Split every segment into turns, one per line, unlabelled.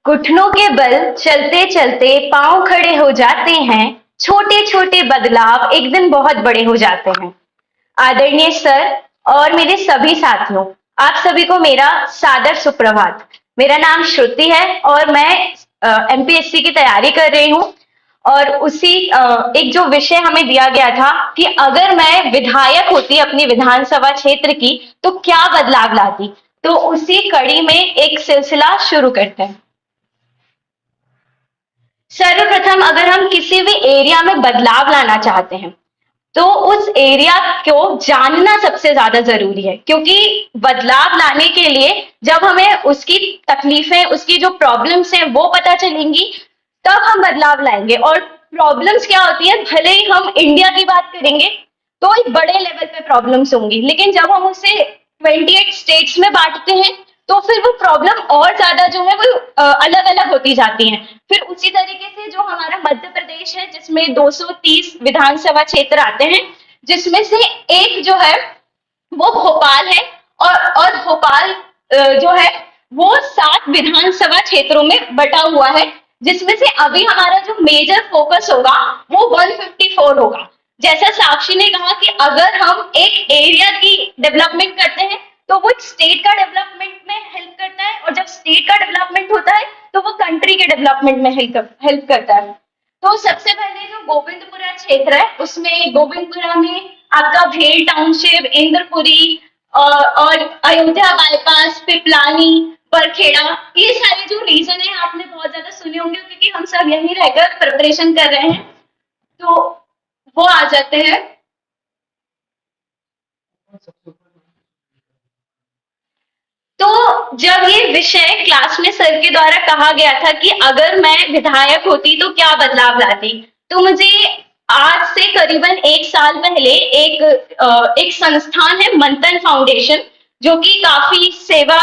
घुटनों के बल चलते चलते पांव खड़े हो जाते हैं। छोटे छोटे बदलाव एक दिन बहुत बड़े हो जाते हैं। आदरणीय सर और मेरे सभी साथियों, आप सभी को मेरा सादर सुप्रभात। मेरा नाम श्रुति है और मैं एमपीएससी की तैयारी कर रही हूँ। और उसी एक जो विषय हमें दिया गया था कि अगर मैं विधायक होती अपनी विधानसभा क्षेत्र की तो क्या बदलाव लाती, तो उसी कड़ी में एक सिलसिला शुरू करते हैं। सर्वप्रथम अगर हम किसी भी एरिया में बदलाव लाना चाहते हैं तो उस एरिया को जानना सबसे ज्यादा जरूरी है, क्योंकि बदलाव लाने के लिए जब हमें उसकी तकलीफें, उसकी जो प्रॉब्लम्स हैं वो पता चलेंगी, तब हम बदलाव लाएंगे। और प्रॉब्लम्स क्या होती है, भले ही हम इंडिया की बात करेंगे तो एक बड़े लेवल पे प्रॉब्लम्स होंगी, लेकिन जब हम उसे 28 स्टेट्स में बांटते हैं तो फिर वो प्रॉब्लम और ज्यादा जो है वो अलग अलग होती जाती हैं। फिर उसी तरीके से जो हमारा मध्य प्रदेश है जिसमें 230 विधानसभा क्षेत्र आते हैं, जिसमें से एक जो है वो भोपाल है। और भोपाल जो है वो 7 विधानसभा क्षेत्रों में बटा हुआ है, जिसमें से अभी हमारा जो मेजर फोकस होगा वो 154 होगा। जैसा साक्षी ने कहा कि अगर हम एक एरिया की डेवलपमेंट करते हैं तो वो स्टेट का डेवलपमेंट में हेल्प करता है, और जब स्टेट का डेवलपमेंट होता है तो वो कंट्री के डेवलपमेंट में हेल्प करता है। तो सबसे पहले जो गोविंदपुरा क्षेत्र है उसमें गोविंदपुरा में आपका भेल टाउनशिप, इंद्रपुरी और अयोध्या बाईपास, पिपलानी, बरखेड़ा, ये सारे जो रीजन है आपने बहुत ज्यादा सुने होंगे क्योंकि हम सब यहीं रहकर प्रिपरेशन कर रहे हैं, तो वो आ जाते हैं। तो जब ये विषय क्लास में सर के द्वारा कहा गया था कि अगर मैं विधायक होती तो क्या बदलाव लाती, तो मुझे आज से करीबन 1 साल पहले एक संस्थान है मंथन फाउंडेशन, जो कि काफी सेवा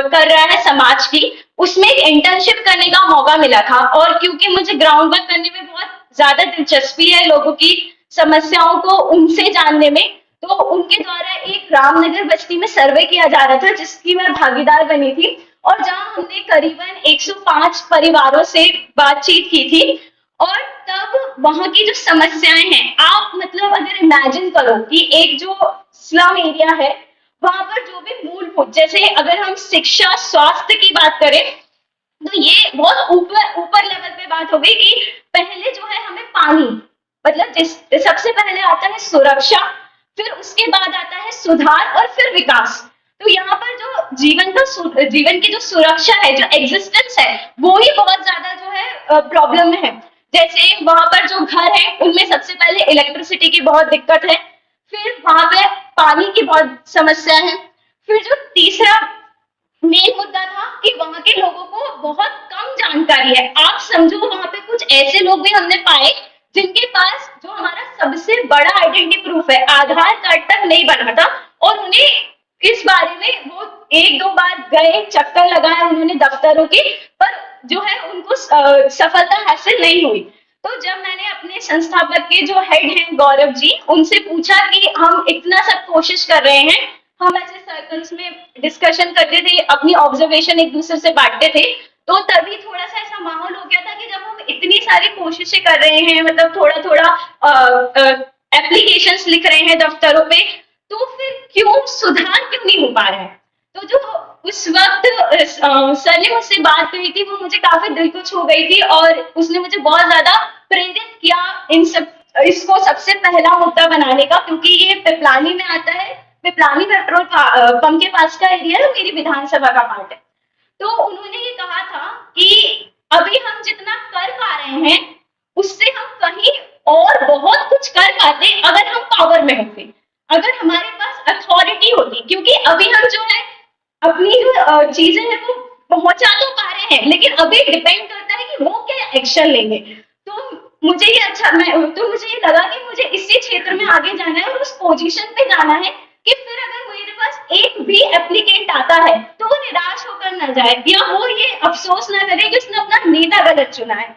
कर रहा है समाज की, उसमें एक इंटर्नशिप करने का मौका मिला था। और क्योंकि मुझे ग्राउंड वर्क करने में बहुत ज्यादा दिलचस्पी है, लोगों की समस्याओं को उनसे जानने में, तो उनके द्वारा एक रामनगर बस्ती में सर्वे किया जा रहा था जिसकी मैं भागीदार बनी थी, और जहां हमने करीबन 105 परिवारों से बातचीत की थी। और तब वहां की जो समस्याएं हैं, आप मतलब अगर इमेजिन करो कि एक जो स्लम एरिया है वहां पर जो भी मूलभूत, जैसे अगर हम शिक्षा, स्वास्थ्य की बात करें तो ये बहुत ऊपर ऊपर लेवल पे बात हो गई कि पहले जो है हमें पानी, मतलब सबसे पहले आता है सुरक्षा, फिर उसके बाद आता है सुधार और फिर विकास। तो यहाँ पर जो जीवन की जो सुरक्षा है, जो एग्जिस्टेंस है, वो ही बहुत ज्यादा जो है प्रॉब्लम में है। जैसे वहां पर जो घर है उनमें सबसे पहले इलेक्ट्रिसिटी की बहुत दिक्कत है, फिर वहां पे पानी की बहुत समस्या है, फिर जो तीसरा मेन मुद्दा था कि वहां के लोगों को बहुत कम जानकारी है। आप समझो वहां पे कुछ ऐसे लोग भी हमने पाए जिनके पास जो हमारा सबसे बड़ा आइडेंटिटी प्रूफ है, आधार कार्ड तक नहीं बना था, और उन्हें इस बारे में वो 1-2 बार गए, चक्कर लगाए उन्होंने दफ्तरों की, पर जो है उनको सफलता हासिल नहीं हुई। तो जब मैंने अपने संस्थापक के जो हेड हैं गौरव जी, उनसे पूछा कि हम इतना सब कोशिश कर रहे हैं, हम ऐसे सर्कल्स में डिस्कशन करते थे, अपनी ऑब्जर्वेशन एक दूसरे से बांटते थे, तो तभी थोड़ा सा ऐसा माहौल हो गया था कि जब हम इतनी सारी कोशिशें कर रहे हैं, मतलब थोड़ा थोड़ा एप्लीकेशंस लिख रहे हैं दफ्तरों पे, तो फिर क्यों सुधार क्यों नहीं हो पा रहा है। तो जो उस वक्त सर ने मुझसे बात कही थी वो मुझे काफी दिल को छू गई थी, और उसने मुझे बहुत ज्यादा प्रेरित किया इन सब इसको सबसे पहला मुद्दा बनाने का, क्योंकि ये पिपलानी में आता है, पिपलानी पेट्रोल पंप के पास का एरिया है, मेरी विधानसभा का पार्ट है। तो उन्होंने ये कहा था कि अभी हम जितना कर पा रहे हैं उससे हम कहीं और बहुत कुछ कर पाते अगर हम पावर में होते, अगर हमारे पास अथॉरिटी होती, क्योंकि अभी हम जो है अपनी जो चीजें हैं वो पहुंचा तो पा रहे हैं, लेकिन अभी डिपेंड करता है कि वो क्या एक्शन लेंगे। तो मुझे ये मुझे ये लगा कि मुझे इसी क्षेत्र में आगे जाना है और उस पोजीशन पे जाना है कि फिर अगर मेरे पास एक भी एप्लीकेंट आता है तो वो निराश होकर ना जाए, या वो ये अफसोस ना करे कि उसने अपना नेता गलत चुना है।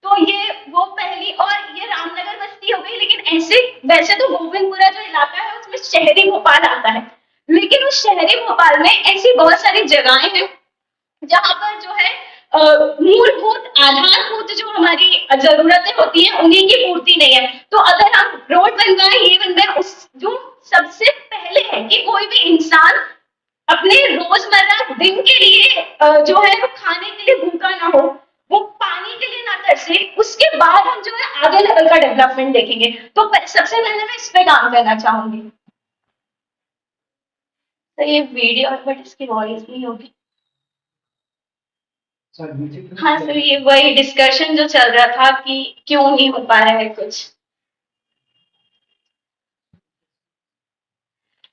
तो ये वो पहली, और ये रामनगर बस्ती हो गई। लेकिन ऐसे वैसे तो गोविंदपुरा जो इलाका है उसमें शहरी भोपाल आता है, लेकिन उस शहरी भोपाल में ऐसी बहुत सारी जगहें हैं जहाँ पर जो है मूलभूत आधारभूत जो हमारी जरूरतें होती हैं उन्हीं की पूर्ति नहीं है। तो अगर हम रोड बनवाएं, ये बनवाएं, उस जो सबसे पहले है कि कोई भी इंसान अपने रोजमर्रा दिन के लिए जो है वो खाने के लिए भूखा ना हो, वो पानी के लिए ना तरसे, उसके बाद हम जो है आगे लेवल का डेवलपमेंट देखेंगे। तो सबसे पहले मैं इस पे काम करना चाहूंगी। तो ये वीडियो, बट इसकी वॉइस नहीं होगी। हाँ सर, ये वही डिस्कशन जो चल रहा था कि क्यों नहीं हो पा रहा है कुछ।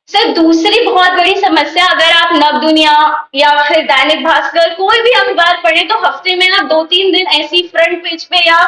सर दूसरी बहुत बड़ी समस्या, अगर आप नव दुनिया या फिर दैनिक भास्कर कोई भी अखबार पढ़े तो हफ्ते में आप 2-3 दिन ऐसी फ्रंट पेज पे या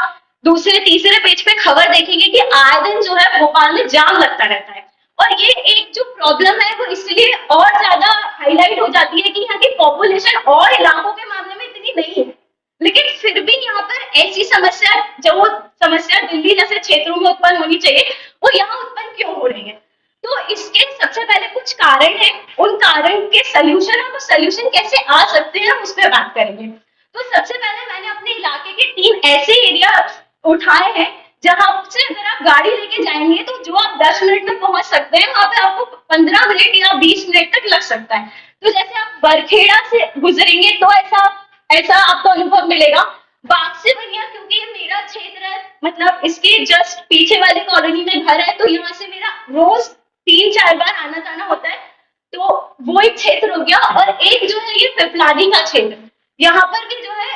दूसरे तीसरे पेज पे खबर देखेंगे कि आए दिन जो है भोपाल में जाम लगता रहता है। और ये एक जो प्रॉब्लम है वो इसलिए और ज्यादा हाईलाइट हो जाती है कि यहाँ की पॉपुलेशन और इलाकों के मामले में इतनी नहीं है, लेकिन फिर भी यहाँ पर ऐसी समस्या, जो वो समस्या दिल्ली जैसे क्षेत्रों में उत्पन्न होनी चाहिए, वो यहाँ उत्पन्न क्यों हो रही है। तो इसके सबसे पहले कुछ कारण है, उन कारण के सल्यूशन, हम सल्यूशन कैसे आ सकते हैं हम उस पर बात करेंगे। तो सबसे पहले मैंने अपने इलाके के 3 ऐसे एरिया उठाए हैं जहां से अगर आप गाड़ी लेके जाएंगे तो जो आप 10 मिनट में पहुंच सकते हैं, वहां पे आपको 15 मिनट या 20 मिनट तक लग सकता है। तो जैसे आप बरखेड़ा से गुजरेंगे तो ऐसा ऐसा आपको अनुभव मिलेगा। बाग से बनिया, क्योंकि ये मेरा क्षेत्र है, मतलब इसके जस्ट पीछे वाली कॉलोनी में घर है, तो यहाँ से मेरा रोज 3-4 बार आना जाना होता है। तो वो एक क्षेत्र हो गया। और एक जो है ये पिपलानी का क्षेत्र, यहाँ पर भी जो है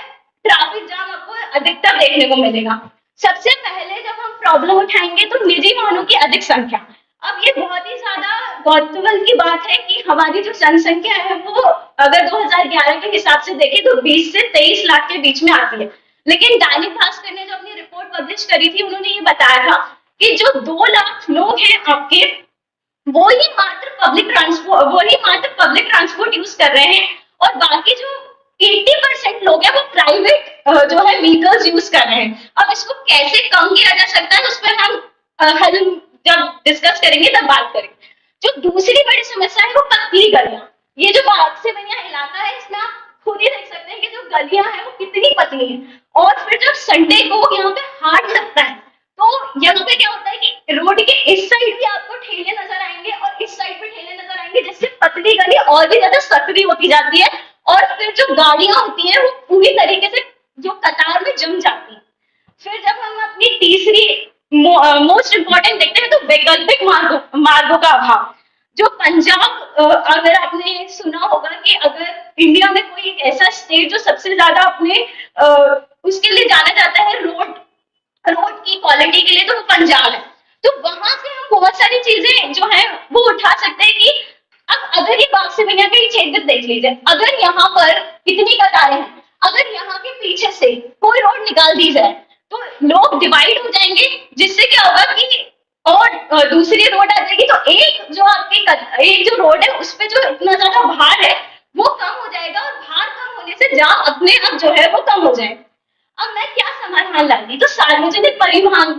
ट्रैफिक जाम आपको अधिकतर देखने को मिलेगा। सबसे पहले जब हम प्रॉब्लम उठाएंगे तो निजी वाहनों की अधिक संख्या। अब ये बहुत ही ज्यादा कौतूहल की बात है कि हमारी जो जनसंख्या है वो अगर 2011 के हिसाब से देखें तो 20 से 23 लाख के बीच में आती है। लेकिन दैनिक भास्कर ने जो अपनी रिपोर्ट पब्लिश करी थी उन्होंने ये बताया था कि जो 2 लाख लोग हैं आपके, वो ही मात्र पब्लिक ट्रांसपोर्ट यूज कर रहे हैं, और बाकी जो 80% लोग हैं वो प्राइवेट जो है व्हीकल्स यूज कर रहे हैं। अब इसको कैसे कम किया जा सकता है उस पर हम जब डिस्कस करेंगे तब बात करेंगे। जो दूसरी बड़ी समस्या है वो पतली गलियां। ये जो बाग से बनिया इलाका है इसमें आप खुद ही देख सकते हैं कि जो गलियां हैं वो कितनी पतली हैं। और फिर जब संडे को यहाँ पे हाट लगता है तो यहाँ पे क्या होता है कि रोड के इस साइड भी आपको ठेले नजर आएंगे और इस साइड भी ठेले नजर आएंगे, जिससे पतली गली और भी ज्यादा सकरी होती जाती है। और फिर जो गाड़ियां होती हैं वो पूरी तरीके से जो कतार में जम जाती है। फिर जब हम अपनी तीसरी मोस्ट इम्पोर्टेंट देखते हैं तो वैकल्पिक मार्गों का अभाव। जो पंजाब, अगर आपने सुना होगा कि अगर इंडिया में कोई एक ऐसा स्टेट जो सबसे ज्यादा अपने उसके लिए जाना जाता है रोड की क्वालिटी के लिए, तो वो पंजाब है। तो वहां से हम बहुत सारी चीजें जो है वो उठा सकते हैं कि अब अगर ये बाग से बनिया का क्षेत्र देख लीजिए, अगर यहाँ पर इतनी कतारें हैं, अगर यहाँ के पीछे से कोई रोड निकाल दी जाए तो लोग डिवाइड हो जाएंगे, जिससे क्या होगा कि और दूसरी रोड आ जाएगी। तो एक जो एक जो रोड है उस पे जो इतना ज्यादा भार है वो कम हो जाएगा, और भार कम होने से जाम अपने आप जो है वो कम हो जाएगा। अब मैं क्या समाधान लाऊंगी, तो सार्वजनिक परिवहन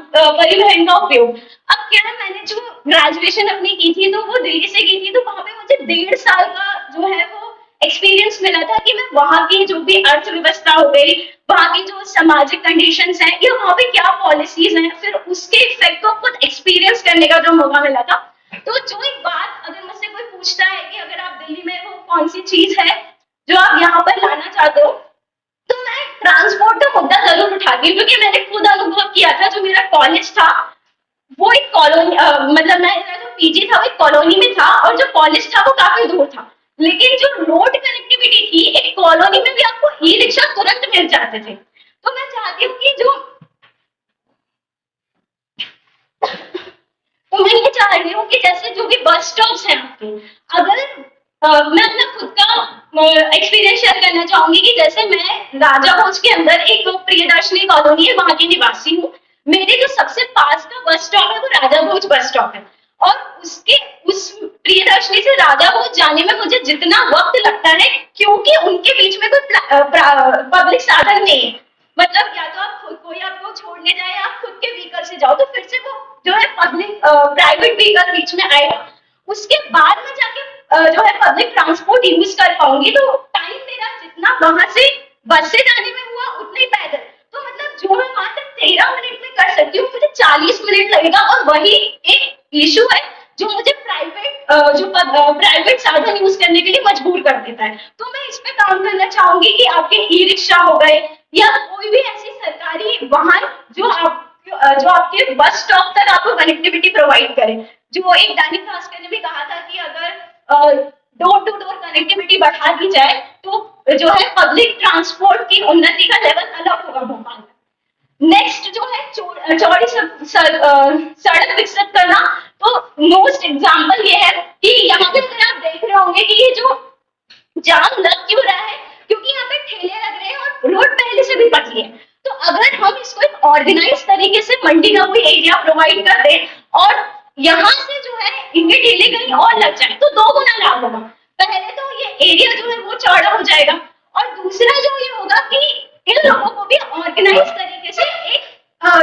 का उपयोग। अब क्या है, मैंने जो ग्रेजुएशन अपनी की थी तो वो दिल्ली से की थी, तो वहां पे मुझे 1.5 साल का जो है वो एक्सपीरियंस मिला था कि मैं वहां की जो भी अर्थव्यवस्था हो गई, वहां की जो सामाजिक कंडीशंस हैं, या वहां पे क्या पॉलिसीज हैं, फिर उसके इफेक्ट को खुद एक्सपीरियंस करने का जो मौका मिला था। तो जो एक बात अगर मुझसे कोई पूछता है कि अगर आप दिल्ली में वो कौन सी चीज है जो आप यहाँ पर लाना चाहते हो, तो मैं ट्रांसपोर्ट का मुद्दा जरूर उठाती हूँ, क्योंकि मैंने खुद अनुभव किया था। जो मेरा कॉलेज था वो एक कॉलोनी, मतलब मेरा जो पीजी था वो एक कॉलोनी में था, और जो कॉलेज था वो काफी दूर था। लेकिन जो रोड कनेक्टिविटी थी, एक कॉलोनी में भी आपको ई रिक्शा तुरंत मिल जाते थे। तो मैं चाहती हूँ कि तो मैं ये चाह रही हूँ कि जैसे जो भी बस स्टॉप्स हैं आपके, अगर मैं अपना खुद का एक्सपीरियंस शेयर करना चाहूंगी कि जैसे मैं राजा भोज के अंदर एक प्रियदर्शनी कॉलोनी है, वहां की निवासी हूँ। मेरे जो सबसे पास का बस स्टॉप है वो राजा भोज बस स्टॉप है, और उस प्रियदर्शनी से राजा भोज जाने में मुझे जितना वक्त लगता है, क्योंकि उनके बीच में कोई पब्लिक साधन नहीं है, मतलब या तो आप कोई आपको छोड़ने जाए, आप खुद के व्हीकल से जाओ, तो फिर से वो जो है पब्लिक प्राइवेट व्हीकल बीच में आएगा। उसके बाद में जाके जो है पब्लिक ट्रांसपोर्ट यूज कर पाऊंगी, तो टाइम मेरा जितना वहां से बस से जाने में हुआ उतने ही पैदल, तो मतलब जो मैं वहां तक 13 मिनट में कर सकती हूँ, मुझे 40 मिनट लगेगा। और वही एक इशू है जो मुझे प्राइवेट साधन यूज करने के लिए मजबूर कर देता है। तो मैं इस पे काम करना चाहूंगी कि आपके ई रिक्शा हो गए या कोई भी ऐसी सरकारी वाहन जो आपके बस स्टॉप तक आपको कनेक्टिविटी प्रोवाइड करे। जो एक दैनिक भास्कर ने भी कहा था कि अगर डोर टू डोर कनेक्टिविटी बढ़ा दी जाए तो जो है पब्लिक ट्रांसपोर्ट की उन्नति का लेवल अलग होगा भोपाल में। नेक्स्ट जो है चौड़ी सड़क विकसित करना, तो मोस्ट एग्जाम्पल ये है कि यहाँ पे अगर आप देख रहे होंगे कि ये जो जाम लग क्यों रहा है, क्योंकि यहाँ पे ठेले लग रहे हैं और रोड पहले से भी पतली है। तो अगर हम इसको एक ऑर्गेनाइज तरीके से मंडी का कोई एरिया प्रोवाइड कर दें और यहाँ से जो है इनके ठेले कहीं और लग जाए, तो 2 गुना लाभ होगा। पहले तो ये एरिया जो है वो चौड़ा हो जाएगा, और दूसरा जो ये होगा कि इन लोगों को भी ऑर्गेनाइज तरीके से एक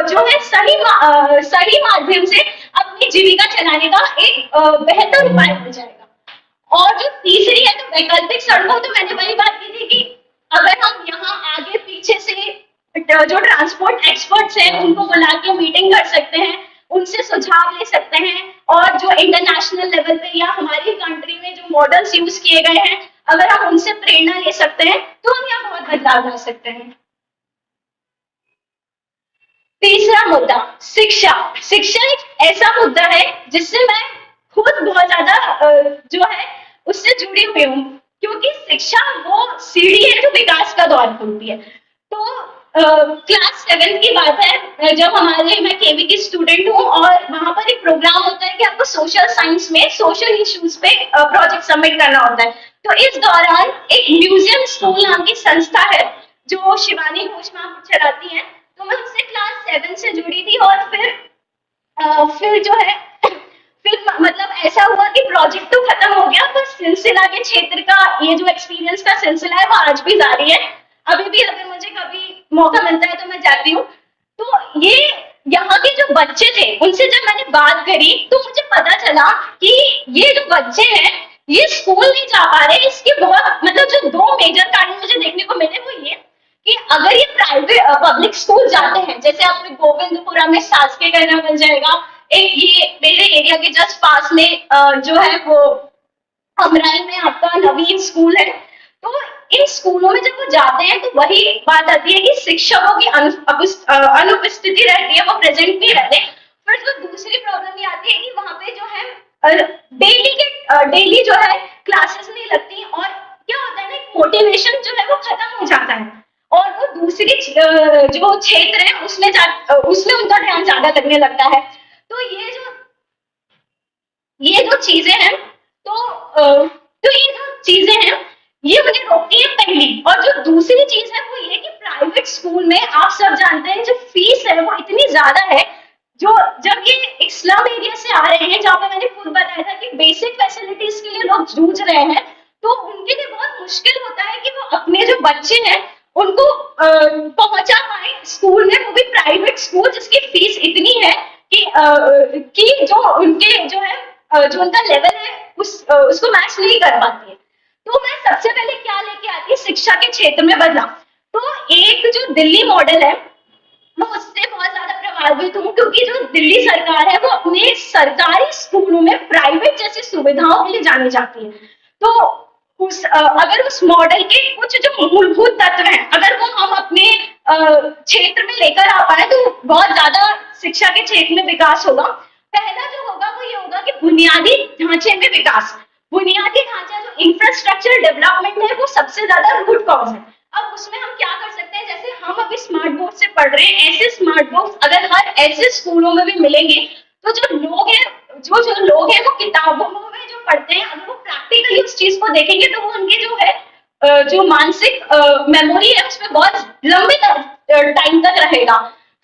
जो है सही माध्यम से अपनी जीविका चलाने का एक बेहतर उपाय मिल जाएगा। और जो तीसरी है तो वैकल्पिक सड़कों, तो मैंने वही बात की थी कि अगर हम यहाँ आगे पीछे से जो ट्रांसपोर्ट एक्सपर्ट्स हैं उनको बुला के मीटिंग कर सकते हैं, उनसे सुझाव ले सकते हैं, और जो इंटरनेशनल लेवल पे या हमारी कंट्री में जो मॉडल्स यूज किए गए हैं अगर हम उनसे प्रेरणा ले सकते हैं तो हम यहाँ बहुत बदलाव ला सकते हैं। तीसरा मुद्दा शिक्षा। शिक्षा एक ऐसा मुद्दा है जिससे मैं खुद बहुत ज्यादा जो है उससे जुड़ी हुई हूँ, क्योंकि शिक्षा वो सीढ़ी है जो विकास का द्वार खोलती है। तो क्लास 7 की बात है, जब मैं केवी की स्टूडेंट हूँ और वहां पर एक प्रोग्राम होता है कि आपको सोशल साइंस में सोशल इश्यूज पे प्रोजेक्ट सबमिट करना होता है। तो इस दौरान एक म्यूजियम स्कूल नाम की संस्था है जो शिवानी घोष मैम चलाती हैं, तो मैं उससे क्लास 7 से जुड़ी थी। और फिर जो है फिर मतलब ऐसा हुआ कि प्रोजेक्ट तो खत्म हो गया, पर सिलसिला के क्षेत्र का ये जो एक्सपीरियंस का सिलसिला है वो आज भी जारी है। अभी भी अगर मुझे कभी मौका मिलता है तो मैं जाती हूँ। तो ये यहाँ के जो बच्चे थे उनसे जब मैंने बात करी तो मुझे पता चला कि ये जो बच्चे हैं ये स्कूल नहीं जा पा रहे। इसके बहुत मतलब जो 2 मेजर कारण मुझे देखने को मिले वो ये कि अगर ये प्राइवेट पब्लिक स्कूल जाते हैं, जैसे आपने गोविंदपुरा में शासकीय करना मिल जाएगा, एक ये मेरे एरिया के जस्ट पास में जो है वो अमराई में आपका नवीन स्कूल है। तो इन स्कूलों में जब वो जाते हैं तो वही बात आती है कि शिक्षकों की अनुपस्थिति रहती है, वो प्रेजेंट नहीं रहते। फिर जो दूसरी प्रॉब्लम ये आती है कि वहां पे जो है डेली जो है क्लासेस नहीं लगती, और क्या होता है ना मोटिवेशन जो है वो खत्म हो जाता है, और वो दूसरी जो क्षेत्र है उसमें उनका ध्यान ज्यादा लगने लगता है। तो ये जो चीजें हैं तो ये जो चीजें हैं ये मुझे रोकती है पहली। और जो दूसरी चीज है वो ये कि प्राइवेट स्कूल में आप सब जानते हैं जो फीस है वो इतनी ज्यादा है, जो जब ये एक स्लम एरिया से आ रहे हैं जहाँ पे मैंने खुद बताया था कि बेसिक फैसिलिटीज के लिए लोग जूझ रहे हैं, तो उनके लिए बहुत मुश्किल होता है कि वो अपने जो बच्चे हैं उनको पहुंचा पाए स्कूल में, वो भी प्राइवेट स्कूल जिसकी फीस इतनी है कि जो उनके जो है जो उनका लेवल है उसको मैच नहीं कर पाती है। तो मैं सबसे पहले क्या लेके आती है शिक्षा के क्षेत्र में बदलाव। तो एक जो दिल्ली मॉडल है मैं उससे बहुत ज्यादा प्रभावित हूँ, क्योंकि जो दिल्ली सरकार है वो अपने सरकारी स्कूलों में प्राइवेट जैसी सुविधाओं के लिए जानी जाती है। तो अगर उस मॉडल के कुछ जो मूलभूत तत्व हैं अगर वो हम अपने क्षेत्र में लेकर आ पाए तो बहुत ज्यादा शिक्षा के क्षेत्र में विकास होगा। पहला जो होगा वो ये होगा कि बुनियादी ढांचे में विकास। बुनियादी ढांचा जो इंफ्रास्ट्रक्चर डेवलपमेंट है वो सबसे ज्यादा रूट कॉज है। अब उसमें हम क्या कर सकते हैं, जैसे हम अभी स्मार्ट बोर्ड से पढ़ रहे हैं, ऐसे स्मार्ट बोर्ड अगर हर ऐसे स्कूलों में भी मिलेंगे तो जो लोग हैं वो किताबों में जो पढ़ते हैं अगर वो प्रैक्टिकली उस चीज को देखेंगे तो वो उनकी जो है जो मानसिक मेमोरी है उसमें बहुत लंबे टाइम तक रहेगा।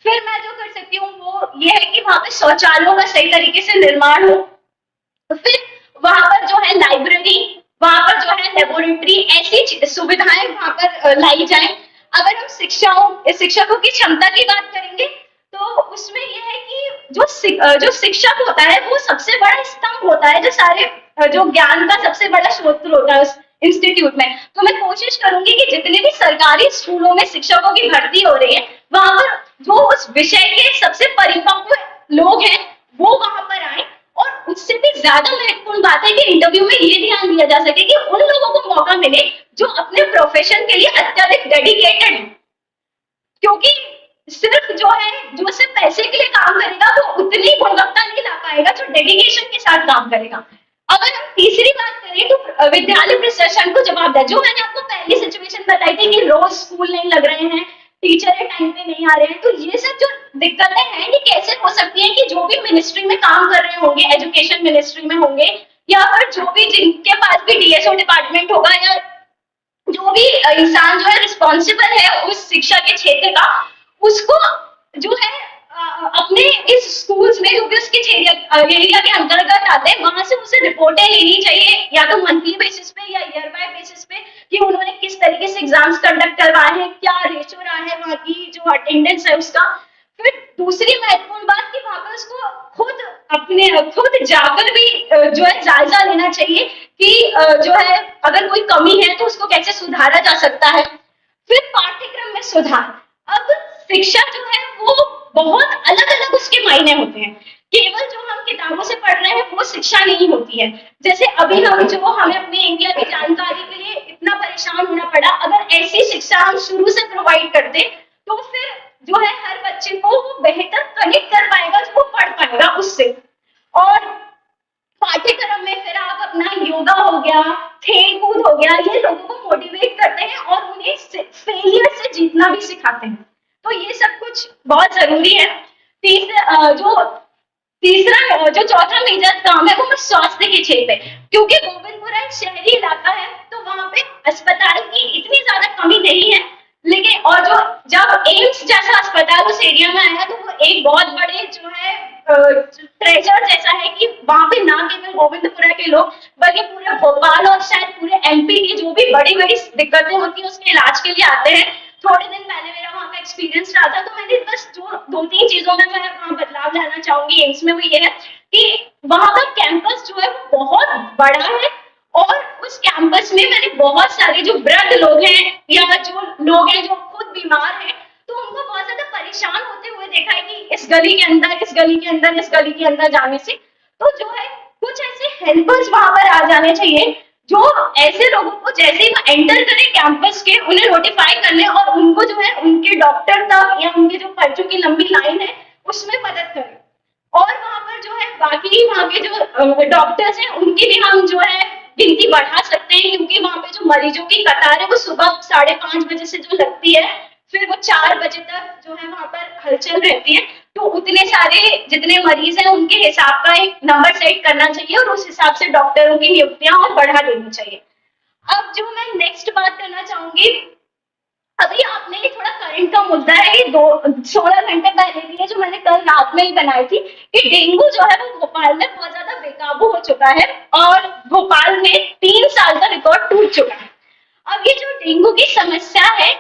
फिर मैं जो कर सकती हूँ वो ये है कि वहां पे शौचालयों का सही तरीके से निर्माण हो। फिर वहां पर जो है लाइब्रेरी, वहां पर जो है लेबोरेटरी, ऐसी सुविधाएं वहां पर लाई जाए। अगर हम शिक्षकों की क्षमता की बात करेंगे तो उसमें यह है कि जो शिक्षक होता है वो सबसे बड़ा स्तंभ होता है, जो सारे जो ज्ञान का सबसे बड़ा स्रोत होता है उस इंस्टीट्यूट में। तो मैं कोशिश करूंगी कि जितने भी सरकारी स्कूलों में शिक्षकों की भर्ती हो रही है वहां पर जो उस विषय के सबसे परिपक्व लोग हैं वो वहां पर आए। और उससे भी ज्यादा महत्वपूर्ण बात है कि इंटरव्यू में ये ध्यान दिया जा सके कि उन लोगों को मौका मिले जो अपने प्रोफेशन के लिए अत्यधिक डेडिकेटेड है। क्योंकि सिर्फ जो सिर्फ पैसे के लिए काम करेगा वो उतनी गुणवत्ता नहीं ला पाएगा जो डेडिकेशन के साथ काम करेगा। अगर हम तीसरी बात करें तो विद्यालय प्रशासन को जवाबदेह, जो मैंने आपको पहली सिचुएशन बताई थी कि रोज स्कूल नहीं लग रहे हैं, टीचर टाइम पे नहीं आ रहे हैं, तो ये सब जो दिक्कतें हैं ये कैसे हो सकती हैं कि जो भी मिनिस्ट्री में काम कर रहे होंगे, एजुकेशन मिनिस्ट्री में होंगे या फिर जो भी जिनके पास भी डीएसओ डिपार्टमेंट होगा या जो भी इंसान जो है रिस्पॉन्सिबल है उस शिक्षा के क्षेत्र का, उसको जो है अपने इस स्कूल्स में जो भी उसके एरिया के अंतर्गत आते हैं वहां से उसे रिपोर्टें लेनी चाहिए, या तो मंथली बेसिस पे या ईयर बाय बेसिस पे, कि उन्होंने किस तरीके से एग्जाम्स कंडक्ट करवाए हैं, क्या रेशो रहा है वहां की जो अटेंडेंस है उसका। फिर दूसरी महत्वपूर्ण बात कि वहां पर उसको खुद जाकर भी जो है जायजा लेना चाहिए कि जो है अगर कोई कमी है तो उसको कैसे सुधारा जा सकता है। फिर पाठ्यक्रम में सुधार। अब शिक्षा जो है वो बहुत अलग अलग उसके मायने होते हैं, केवल जो हम किताबों से पढ़ रहे हैं वो शिक्षा नहीं होती है। जैसे अभी हमें अपने इंडिया की जानकारी के लिए इतना परेशान होना पड़ा, अगर ऐसी शिक्षा हम शुरू से प्रोवाइड करते तो फिर जो है हर बच्चे को वो बेहतर कनेक्ट कर पाएगा, जो वो पढ़ पाएगा उससे। और पाठ्यक्रम में फिर आप अपना योगा हो गया, खेल कूद हो गया, ये लोगों को मोटिवेट करते हैं और उन्हें फेलियर से जीतना भी सिखाते हैं। तो ये सब कुछ बहुत जरूरी है। जो चौथा मेजर काम है वो स्वास्थ्य के क्षेत्र है, क्योंकि गोविंदपुरा एक शहरी इलाका है तो वहां पे अस्पताल की इतनी ज्यादा कमी नहीं है। लेकिन और जब एम्स जैसा अस्पताल उस एरिया में आया तो वो एक बहुत बड़े जो है ट्रेजर जैसा है कि वहां पे ना केवल गोविंदपुरा के लोग बल्कि पूरे भोपाल और शायद पूरे एमपी की जो भी बड़ी बड़ी दिक्कतें होती है उसके इलाज के लिए आते हैं। थोड़े दिन पहले मेरा वहां का एक्सपीरियंस रहा था, तो मैंने बस जो 2-3 चीजों में मैं वहां बदलाव लाना चाहूंगी एम्स में, वो ये है कि वहां का कैंपस जो है वो बहुत बड़ा है और उस कैंपस में मैंने बहुत सारे जो वृद्ध लोग हैं या जो लोग हैं जो खुद बीमार हैं तो उनको बहुत ज्यादा परेशान होते हुए देखा है कि इस गली के अंदर इस गली के अंदर इस गली के अंदर जाने से। तो जो है कुछ ऐसे हेल्पर्स वहां पर आ जाने चाहिए जो ऐसे लोगों को जैसे ही वो एंटर करे कैंपस के उन्हें नोटिफाई करने और उनको जो है उनके डॉक्टर तक या उनके जो पर्चों की लंबी लाइन है उसमें मदद करे। और वहां पर जो है बाकी वहां के जो डॉक्टर्स हैं उनकी भी हम जो है गिनती बढ़ा सकते हैं, क्योंकि वहां पे जो मरीजों की कतार है वो सुबह 5:30 बजे से जो लगती है फिर वो 4 बजे तक जो है वहां पर हलचल रहती है। तो उतने सारे जितने मरीज हैं उनके हिसाब का एक नंबर सेट करना चाहिए और उस हिसाब से डॉक्टरों की नियुक्तियां और बढ़ा देनी चाहिए। अब जो मैं नेक्स्ट बात करना चाहूंगी, अभी आपने ये थोड़ा करंट का मुद्दा है, ये 16 घंटे पहले भी है जो मैंने कल रात में ही बनाई थी कि डेंगू जो है वो भोपाल में बहुत ज्यादा बेकाबू हो चुका है और भोपाल में 3 साल का रिकॉर्ड टूट चुका है। अब ये जो डेंगू की समस्या है,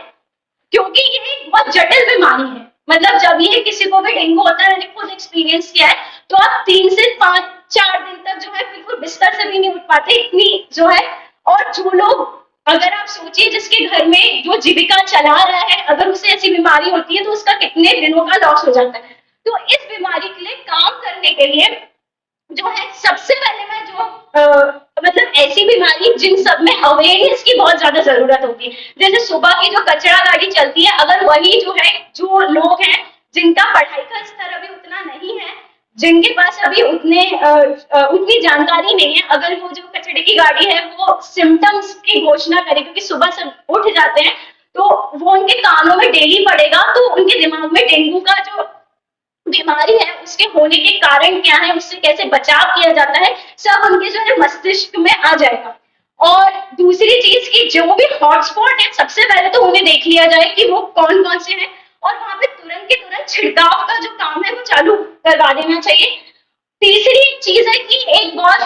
क्योंकि ये एक बहुत जटिल बीमारी है, मतलब जब ये किसी को भी डेंगू होता है, मैंने खुद एक्सपीरियंस किया है, तो आप 3 से 5-4 दिन तक जो है बिल्कुल बिस्तर से भी नहीं उठ पाते, इतनी जो है। और जो लोग, अगर आप सोचिए जिसके घर में जो जीविका चला रहा है, अगर उसे ऐसी बीमारी होती है तो उसका कितने दिनों का लॉस हो जाता है। तो इस बीमारी के लिए काम करने के लिए जो है सबसे पहले मैं मतलब ऐसी बीमारी जिन सब में अवेयरनेस की बहुत ज्यादा जरूरत होती है, जैसे सुबह की जो कचरा गाड़ी चलती है, अगर वही जो है जो लोग हैं जिनका पढ़ाई का स्तर अभी उतना नहीं है, जिनके पास अभी उतनी जानकारी नहीं है, अगर वो जो कचरे की गाड़ी है वो सिम्टम्स की घोषणा करे, क्योंकि सुबह से उठ जाते हैं तो वो उनके कानों में डेली पड़ेगा, तो उनके दिमाग में डेंगू का जो बीमारी है उसके होने के कारण क्या है, उससे कैसे बचाव किया जाता है, सब उनके जो है मस्तिष्क में आ जाएगा। और दूसरी चीज की जो भी हॉटस्पॉट है सबसे पहले तो उन्हें देख लिया जाए कि वो कौन कौन से हैं और वहां पे तुरंत के तुरंत छिड़काव का जो काम है वो चालू करवा देना चाहिए। तीसरी चीज है कि एक बहुत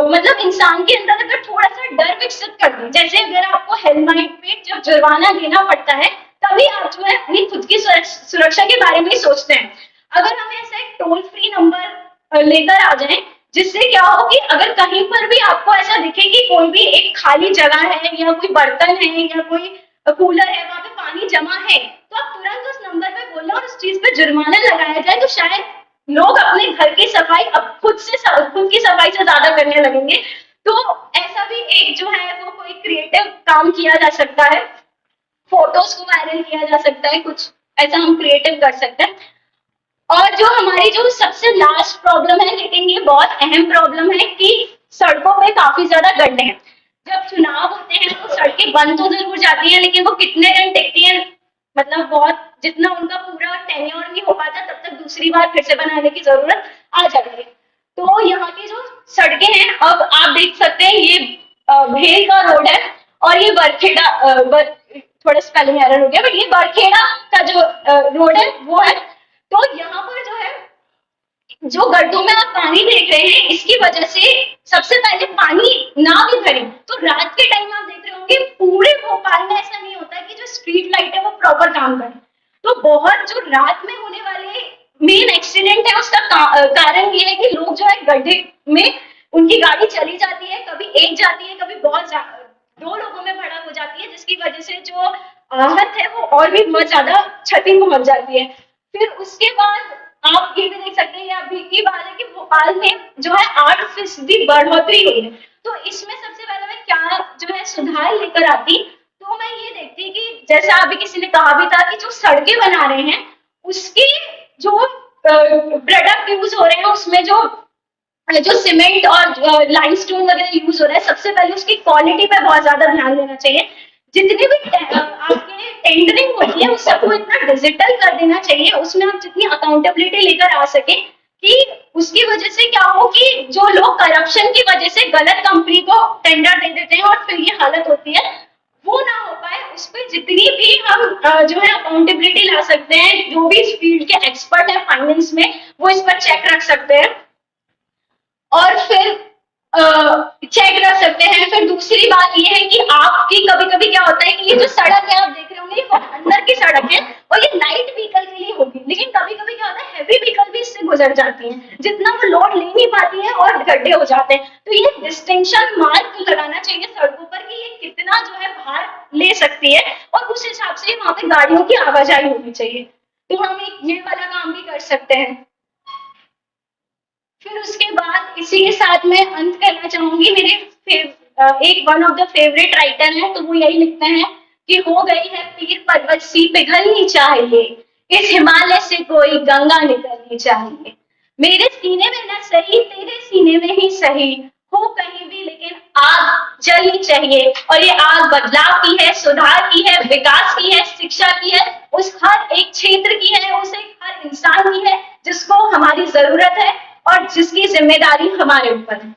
मतलब इंसान के अंदर अगर थोड़ा सा डर विकसित कर दे, जैसे अगर आपको हेलमेट पे जब जुर्माना देना पड़ता है तभी आप जो है अपनी खुद की सुरक्षा के बारे में सोचते हैं। अगर हम ऐसा एक टोल फ्री नंबर लेकर आ जाए, जिससे क्या हो कि अगर कहीं पर भी आपको ऐसा दिखे कि कोई भी एक खाली जगह है या कोई बर्तन है या कोई कूलर है, वहां पे पानी जमा है, तो आप तुरंत उस नंबर पे बोलो और उस चीज पे जुर्माना लगाया जाए, तो शायद लोग अपने घर की सफाई अब खुद की सफाई से ज्यादा करने लगेंगे। तो ऐसा भी एक जो है वो कोई क्रिएटिव काम किया जा सकता है, फोटोज को वायरल किया जा सकता है, कुछ ऐसा हम क्रिएटिव कर सकते हैं। और जो हमारी जो सबसे लास्ट प्रॉब्लम है, लेकिन ये बहुत अहम प्रॉब्लम है कि सड़कों पे काफी ज्यादा गड्ढे हैं। जब चुनाव होते हैं तो सड़कें बंद तो जरूर जाती हैं, लेकिन वो कितने दिन टिकती हैं, मतलब बहुत, जितना उनका पूरा टेन्योर नहीं हो पाता तब तक दूसरी बार फिर से बनाने की जरूरत आ जाती है। तो यहाँ की जो सड़कें हैं, अब आप देख सकते हैं ये भेल का रोड है और ये बरखेड़ा थोड़ा स्पेलिंग एरर हो गया, बट ये बरखेड़ा का जो रोड है वो है। तो यहाँ पर जो है, जो गड्ढों में आप पानी देख रहे हैं, इसकी वजह से सबसे पहले पानी ना भी भरे तो रात के टाइम आप देख रहे होंगे पूरे भोपाल में ऐसा नहीं होता कि जो स्ट्रीट लाइट है वो प्रॉपर काम करे। तो बहुत जो रात में होने वाले मेन एक्सीडेंट है उसका कारण ये है कि लोग जो है गड्ढे में उनकी गाड़ी चली जाती है, कभी एक जाती है, कभी बहुत दो लोगों में भड़क हो जाती है, जिसकी वजह से जो आहत है वो और भी बहुत ज्यादा क्षति पहुंच जाती है। फिर उसके बाद आप ये भी देख सकते हैं, अभी की बात है कि भोपाल में जो है 8% बढ़ोतरी हुई है। तो इसमें सबसे पहले मैं क्या जो है सुधार लेकर आती, तो मैं ये देखती कि जैसा अभी किसी ने कहा भी था कि जो सड़कें बना रहे हैं उसके जो प्रोडक्ट यूज हो रहे हैं उसमें जो सीमेंट और लाइमस्टोन वगैरह यूज हो रहा है, सबसे पहले उसकी क्वालिटी पे बहुत ज्यादा ध्यान देना चाहिए। जितने भी आपके टेंडरिंग होती है उस सबको इतना डिजिटल कर देना चाहिए, उसमें आप जितनी अकाउंटेबिलिटी लेकर आ सके कि उसकी वजह से क्या हो कि जो लोग करप्शन की वजह से गलत कंपनी को टेंडर दे देते हैं और फिर ये हालत होती है, वो ना हो पाए। उस पर जितनी भी हम जो है अकाउंटेबिलिटी ला सकते हैं, जो भी इस फील्ड के एक्सपर्ट है फाइनेंस में, वो इस पर चेक रख सकते हैं और फिर चेक रख सकते हैं। फिर दूसरी बात ये है कि आपकी कभी कभी क्या होता है कि ये जो सड़क है आप देख रहे होंगे वो अंदर की सड़क है और ये लाइट व्हीकल के लिए होगी, लेकिन कभी कभी क्या होता है हैवी व्हीकल भी इससे गुजर जाती हैं, जितना वो लोड ले नहीं पाती है और गड्ढे हो जाते हैं। तो ये डिस्टिंक्शन मार्क लगाना चाहिए सड़कों पर कि ये कितना जो है भार ले सकती है और उस हिसाब से वहां पे गाड़ियों की आवाजाही होनी चाहिए। तो हम एक ये वाला काम भी कर सकते हैं। फिर उसके बाद इसी के साथ मैं अंत करना चाहूंगी। एक one of the favourite writer है, तो वो यही लिखते हैं कि हो गई है पीर पर्वत सी पिघलनी चाहिए, इस हिमालय से कोई गंगा निकलनी चाहिए। मेरे सीने में न सही तेरे सीने में ही सही, हो कहीं भी लेकिन आग जलनी चाहिए। और ये आग बदलाव की है, सुधार की है, विकास की है, शिक्षा की है, उस हर एक क्षेत्र की है, उस एक हर इंसान की है जिसको हमारी जरूरत है और जिसकी जिम्मेदारी हमारे ऊपर है।